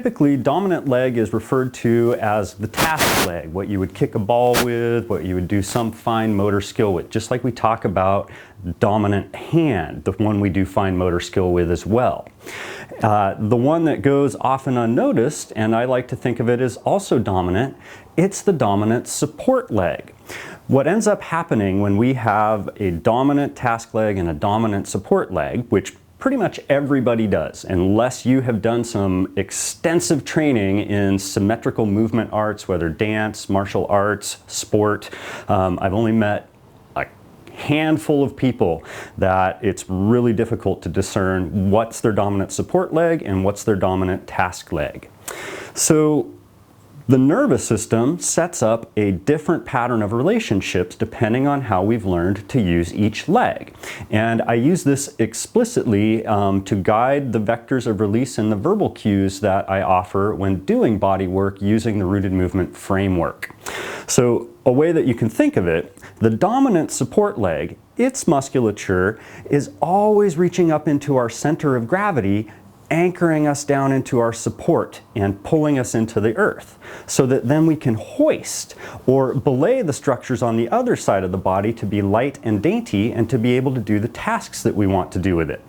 typically, dominant leg is referred to as the task leg, what you would kick a ball with, what you would do some fine motor skill with, just like we talk about dominant hand, the one we do fine motor skill with as well. The one that goes often unnoticed, and I like to think of it as also dominant, it's the dominant support leg. What ends up happening when we have a dominant task leg and a dominant support leg, which pretty much everybody does, unless you have done some extensive training in symmetrical movement arts, whether dance, martial arts, sport. I've only met a handful of people that it's really difficult to discern what's their dominant support leg and what's their dominant task leg. So the nervous system sets up a different pattern of relationships depending on how we've learned to use each leg. And I use this explicitly to guide the vectors of release and the verbal cues that I offer when doing body work using the rooted movement framework. So a way that you can think of it, the dominant support leg, its musculature is always reaching up into our center of gravity, anchoring us down into our support and pulling us into the earth so that then we can hoist or belay the structures on the other side of the body to be light and dainty and to be able to do the tasks that we want to do with it.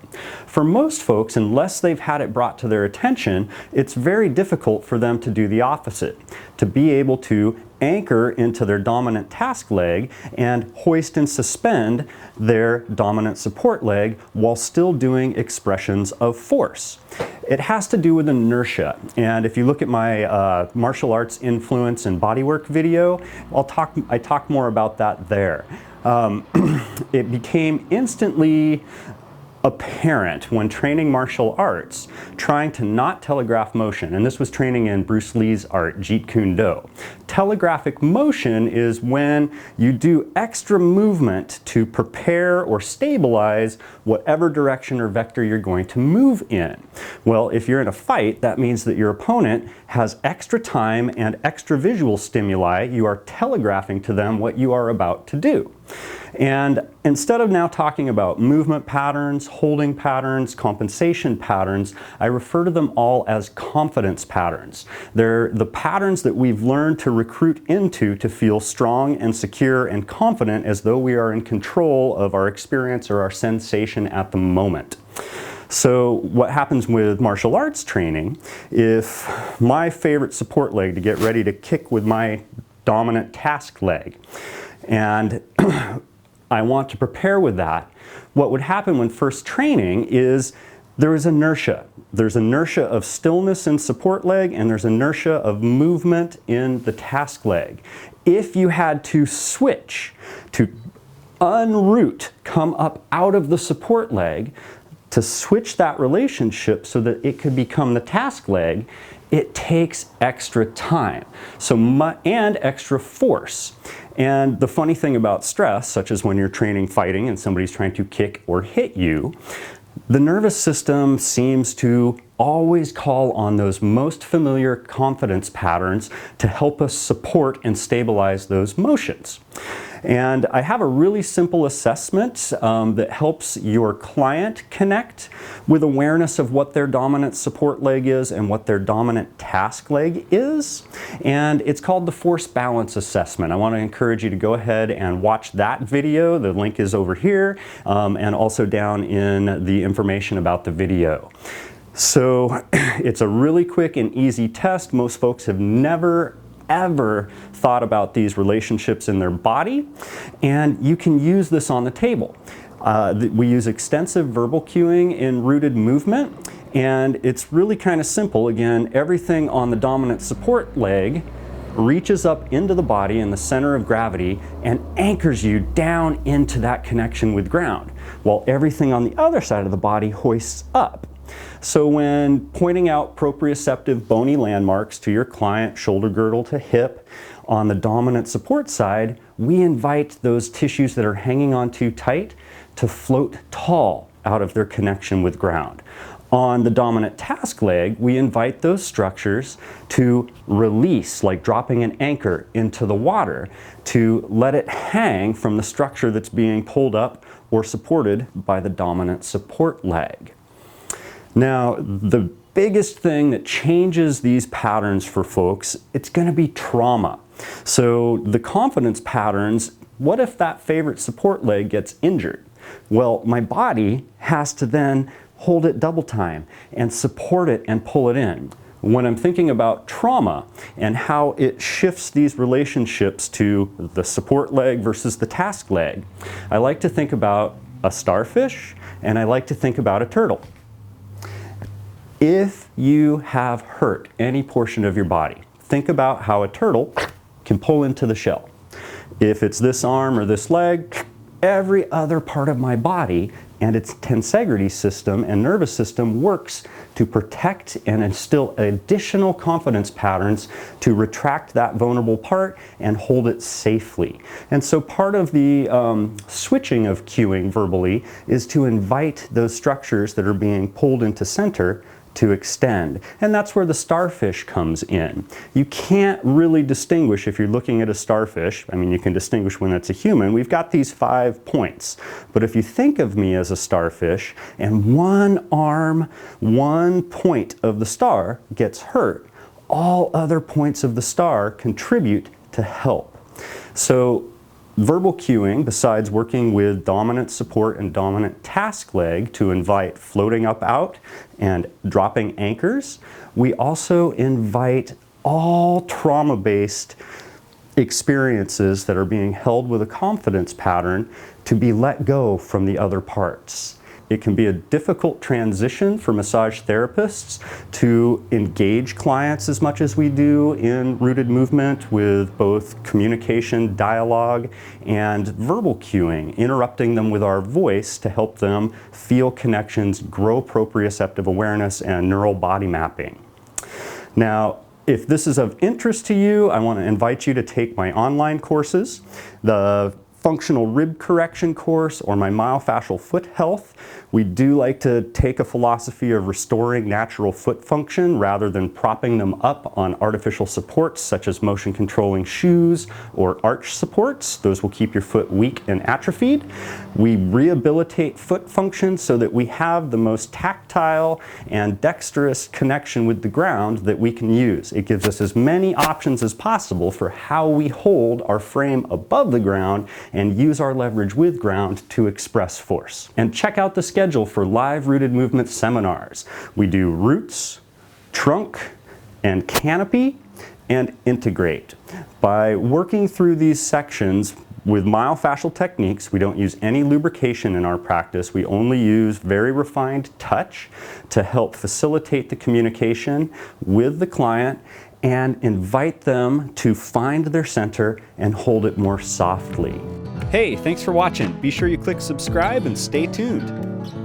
For most folks, unless they've had it brought to their attention, it's very difficult for them to do the opposite, to be able to anchor into their dominant task leg and hoist and suspend their dominant support leg while still doing expressions of force. It has to do with inertia, and if you look at my martial arts influence and bodywork video, I talk more about that there. It became instantly apparent when training martial arts, trying to not telegraph motion, and this was training in Bruce Lee's art, Jeet Kune Do. Telegraphic motion is when you do extra movement to prepare or stabilize whatever direction or vector you're going to move in. Well, if you're in a fight, that means that your opponent has extra time and extra visual stimuli. You are telegraphing to them what you are about to do. And instead of now talking about movement patterns, holding patterns, compensation patterns, I refer to them all as confidence patterns. They're the patterns that we've learned to recruit into to feel strong and secure and confident as though we are in control of our experience or our sensation at the moment. So what happens with martial arts training, if my favorite support leg to get ready to kick with my dominant task leg, and I want to prepare with that, what would happen when first training is there is inertia. There's inertia of stillness in support leg and there's inertia of movement in the task leg. If you had to switch to unroot, come up out of the support leg, to switch that relationship so that it could become the task leg, it takes extra time and extra force. And the funny thing about stress, such as when you're training fighting and somebody's trying to kick or hit you, the nervous system seems to always call on those most familiar confidence patterns to help us support and stabilize those motions. And I have a really simple assessment that helps your client connect with awareness of what their dominant support leg is and what their dominant task leg is. And it's called the Force Balance Assessment. I want to encourage you to go ahead and watch that video. The link is over here and also down in the information about the video. So it's a really quick and easy test. Most folks have never ever thought about these relationships in their body, and you can use this on the table. We use extensive verbal cueing in rooted movement, and it's really kind of simple. Again, everything on the dominant support leg reaches up into the body in the center of gravity and anchors you down into that connection with ground, while everything on the other side of the body hoists up. So when pointing out proprioceptive bony landmarks to your client, shoulder girdle to hip, on the dominant support side, we invite those tissues that are hanging on too tight to float tall out of their connection with ground. On the dominant task leg, we invite those structures to release, like dropping an anchor into the water, to let it hang from the structure that's being pulled up or supported by the dominant support leg. Now, the biggest thing that changes these patterns for folks, it's going to be trauma. So the confidence patterns, what if that favorite support leg gets injured? Well, my body has to then hold it double time and support it and pull it in. When I'm thinking about trauma and how it shifts these relationships to the support leg versus the task leg, I like to think about a starfish and I like to think about a turtle. If you have hurt any portion of your body, think about how a turtle can pull into the shell. If it's this arm or this leg, every other part of my body and its tensegrity system and nervous system works to protect and instill additional confidence patterns to retract that vulnerable part and hold it safely. And so part of the switching of cueing verbally is to invite those structures that are being pulled into center to extend. And that's where the starfish comes in. You can't really distinguish if you're looking at a starfish. I mean, you can distinguish when it's a human. We've got these 5 points. But if you think of me as a starfish and one arm, one point of the star gets hurt, all other points of the star contribute to help. So verbal cueing, besides working with dominant support and dominant task leg to invite floating up out and dropping anchors, we also invite all trauma-based experiences that are being held with a confidence pattern to be let go from the other parts. It can be a difficult transition for massage therapists to engage clients as much as we do in rooted movement with both communication, dialogue, and verbal cueing, interrupting them with our voice to help them feel connections, grow proprioceptive awareness, and neural body mapping. Now, if this is of interest to you, I want to invite you to take my online courses, the functional rib correction course or my myofascial foot health. We do like to take a philosophy of restoring natural foot function rather than propping them up on artificial supports such as motion controlling shoes or arch supports. Those will keep your foot weak and atrophied. We rehabilitate foot function so that we have the most tactile and dexterous connection with the ground that we can use. It gives us as many options as possible for how we hold our frame above the ground and use our leverage with ground to express force. And check out the schedule for live rooted movement seminars. We do roots, trunk, and canopy, and integrate. By working through these sections with myofascial techniques, we don't use any lubrication in our practice. We only use very refined touch to help facilitate the communication with the client and invite them to find their center and hold it more softly. Hey, thanks for watching. Be sure you click subscribe and stay tuned.